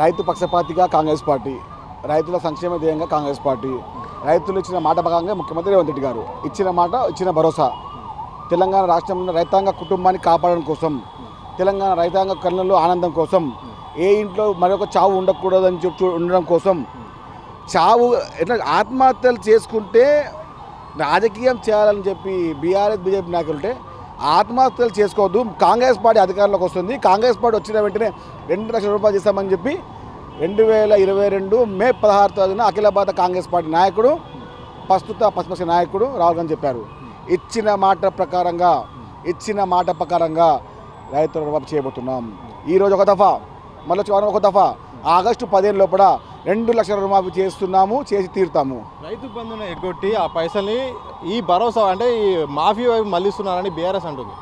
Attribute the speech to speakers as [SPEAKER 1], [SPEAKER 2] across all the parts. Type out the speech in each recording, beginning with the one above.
[SPEAKER 1] రైతు పక్షపాతిగా కాంగ్రెస్ పార్టీ, రైతుల సంక్షేమ ధ్యేయంగా కాంగ్రెస్ పార్టీ, రైతులు ఇచ్చిన మాట భాగంగా ముఖ్యమంత్రి రేవంత్ రెడ్డి గారు ఇచ్చిన మాట, ఇచ్చిన భరోసా, తెలంగాణ రాష్ట్రంలో రైతాంగ కుటుంబాన్ని కాపాడడం కోసం, తెలంగాణ రైతాంగ కళ్ళల్లో ఆనందం కోసం, ఏ ఇంట్లో మరొక చావు ఉండకూడదని ఉండడం కోసం, చావు ఎట్లా ఆత్మహత్యలు చేసుకుంటే రాజకీయం చేయాలని చెప్పి బీఆర్ఎస్ బీజేపీ నాయకులుంటే ఆత్మహత్యలు చేసుకోవద్దు, కాంగ్రెస్ పార్టీ అధికారంలోకి వస్తుంది, కాంగ్రెస్ పార్టీ వచ్చిన వెంటనే 2 లక్షల రూపాయలు చేస్తామని చెప్పి 2022 మే 16 అఖిల భారత కాంగ్రెస్ పార్టీ నాయకుడు, ప్రస్తుత ప్రతిపక్ష నాయకుడు రాహుల్ గాంధీ చెప్పారు. ఇచ్చిన మాట ప్రకారంగా రైతుల రుణమాఫీ చేయబోతున్నాం. ఈరోజు ఒక దఫా, మళ్ళీ ఒక దఫా ఆగస్టు 15 లోపల 2 లక్షల రుణమాఫీ చేస్తున్నాము, చేసి తీరుతాము.
[SPEAKER 2] రైతు బంధును ఎగ్గొట్టి ఆ పైసల్ని ఈ భరోసా అంటే ఈ మాఫీ వైపు మళ్ళిస్తున్నారని బీఆర్ఎస్ అంటుంది.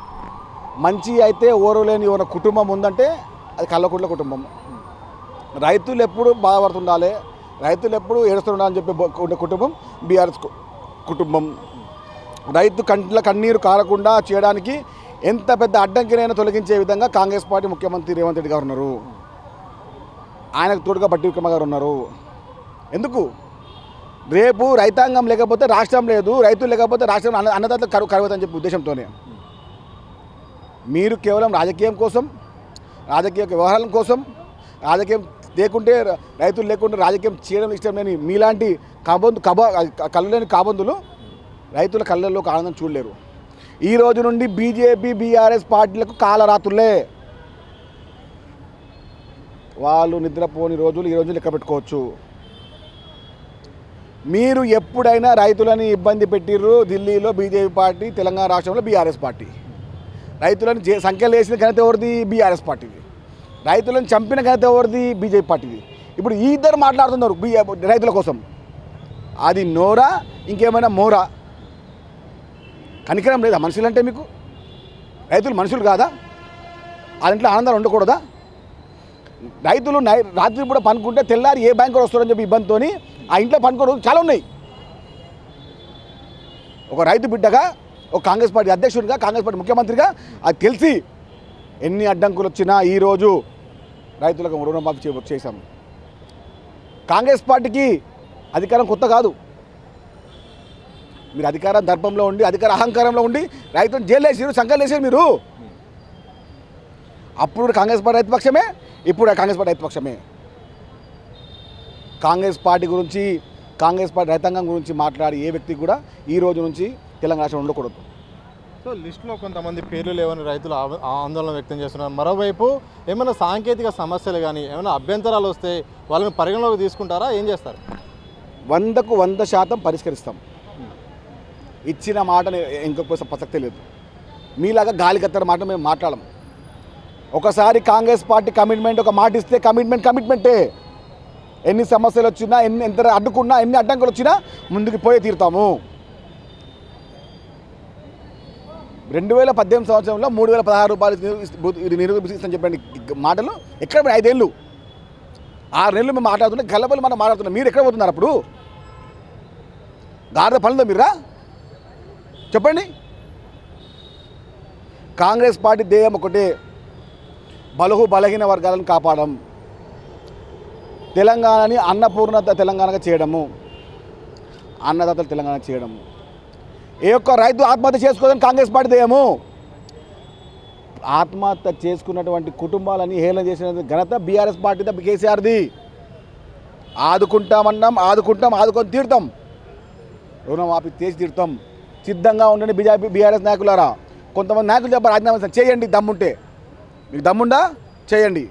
[SPEAKER 1] మంచి అయితే ఓరలేని ఒక కుటుంబం ఉందంటే అది కల్లకుంట్ల కుటుంబం. రైతులు ఎప్పుడు బాధపడుతుండాలి, రైతులు ఎప్పుడు ఏడుస్తుండాలని చెప్పి ఉండే కుటుంబం బీఆర్ఎస్ కుటుంబం. రైతు కంట్ల కన్నీరు కారకుండా చేయడానికి ఎంత పెద్ద అడ్డంకినైనా తొలగించే విధంగా కాంగ్రెస్ పార్టీ ముఖ్యమంత్రి రేవంత్ రెడ్డి గారు ఉన్నారు. ఆయనకు తోడుగా బట్టి విక్రమ గారు ఉన్నారు. ఎందుకు రేపు రైతాంగం లేకపోతే రాష్ట్రం లేదు, రైతులు లేకపోతే రాష్ట్రం అన్నదాతలు కరువుతుందని చెప్పి ఉద్దేశంతోనే మీరు కేవలం రాజకీయం కోసం, రాజకీయ వ్యవహారాల కోసం, రాజకీయం లేకుంటే రైతులు లేకుంటే రాజకీయం చేయడం ఇష్టం లేని మీలాంటి కళ్ళు లేని కాబొందులు రైతుల కళ్ళల్లో ఆనందం చూడలేరు. ఈ రోజు నుండి బీజేపీ బీఆర్ఎస్ పార్టీలకు కాలరాతులే. వాళ్ళు నిద్రపోని రోజులు ఈ రోజు లెక్క పెట్టుకోవచ్చు. మీరు ఎప్పుడైనా రైతులని ఇబ్బంది పెట్టిర్రు ఢిల్లీలో బీజేపీ పార్టీ, తెలంగాణ రాష్ట్రంలో బీఆర్ఎస్ పార్టీ. రైతులను సంఖ్యలు వేసిన ఘనత ఎవరిది? బీఆర్ఎస్ పార్టీది. రైతులను చంపిన ఘనత ఎవరిది? బీజేపీ పార్టీది. ఇప్పుడు ఈ ఇద్దరు మాట్లాడుతున్నారు రైతుల కోసం. అది నోరా ఇంకేమైనా మోరా? కనికరం లేదా మనుషులంటే మీకు? రైతులు మనుషులు కాదా? వాళ్ళ ఇంట్లో ఆనందాలు ఉండకూడదా? రైతులు రాత్రి కూడా పనుకుంటే తెల్లారి ఏ బ్యాంకులో వస్తారని చెప్పి ఇబ్బందితో ఆ ఇంట్లో పనుకోవడం చాలా ఉన్నాయి. ఒక రైతు బిడ్డగా, ఒక కాంగ్రెస్ పార్టీ అధ్యక్షుడిగా, కాంగ్రెస్ పార్టీ ముఖ్యమంత్రిగా అది తెలిసి ఎన్ని అడ్డంకులు వచ్చినా ఈరోజు రైతులకు రుణమాఫీ చేశాము. కాంగ్రెస్ పార్టీకి అధికారం కొత్త కాదు. మీరు అధికార దర్పంలో ఉండి, అధికార అహంకారంలో ఉండి రైతులను జైలు వేసారు, సంఘాలు వేసారు మీరు. అప్పుడు కాంగ్రెస్ పార్టీ రైతుపక్షమే, ఇప్పుడు కాంగ్రెస్ పార్టీ రైతుపక్షమే. కాంగ్రెస్ పార్టీ గురించి, కాంగ్రెస్ పార్టీ రైతాంగం గురించి మాట్లాడి ఏ వ్యక్తి కూడా ఈ రోజు నుంచి తెలంగాణ రాష్ట్రం ఉండకూడదు.
[SPEAKER 2] సో లిస్టులో కొంతమంది పేర్లు లేవని రైతులు ఆందోళన వ్యక్తం చేస్తున్నారు. మరోవైపు ఏమైనా సాంకేతిక సమస్యలు కానీ ఏమైనా అభ్యంతరాలు వస్తే వాళ్ళని పరిగణలోకి తీసుకుంటారా? ఏం చేస్తారు?
[SPEAKER 1] 100కు 100% పరిష్కరిస్తాం. ఇచ్చిన మాటని ఇంకొక ప్రసక్తే లేదు. మీలాగా గాలి కత్తర మాట మేము మాట్లాడము. ఒకసారి కాంగ్రెస్ పార్టీ కమిట్మెంట్, ఒక మాట ఇస్తే కమిట్మెంటే. ఎన్ని సమస్యలు వచ్చినా, ఎంత అడ్డుకున్నా, ఎన్ని అడ్డంకులు వచ్చినా ముందుకు పోయి తీరుతాము. 2018 సంవత్సరంలో 3016 రూపాయలు నిరూపిస్తామని చెప్పండి మాటలు ఎక్కడ 5 ఏళ్ళు 6 నెలలు మేము మాట్లాడుతుంటే గల్లబల్లి మనం మాట్లాడుతున్నాం. మీరు ఎక్కడ పోతున్నారు? అప్పుడు గాడిద పనులతో మీరా చెప్పండి. కాంగ్రెస్ పార్టీ ధ్యేయం ఒకటే, బలహీన వర్గాలను కాపాడడం, తెలంగాణని అన్నపూర్ణత తెలంగాణగా చేయడము, అన్నదాతలు తెలంగాణ చేయడము. ఏ ఒక్క రైతు ఆత్మహత్య చేసుకోదని కాంగ్రెస్ పార్టీ ధ్యేయము. ఆత్మహత్య చేసుకున్నటువంటి కుటుంబాలని హేళన చేసిన ఘనత బీఆర్ఎస్ పార్టీ, కేసీఆర్ది. ఆదుకొని తీరుతాం. రుణమాఫీ చేసి తీరుతాం. సిద్ధంగా ఉండండి బీఆర్ఎస్ నాయకులారా. కొంతమంది నాయకులు చెప్పారు రాజీనామా చేయండి, దమ్ముంటే. మీకు దమ్ముండా చేయండి.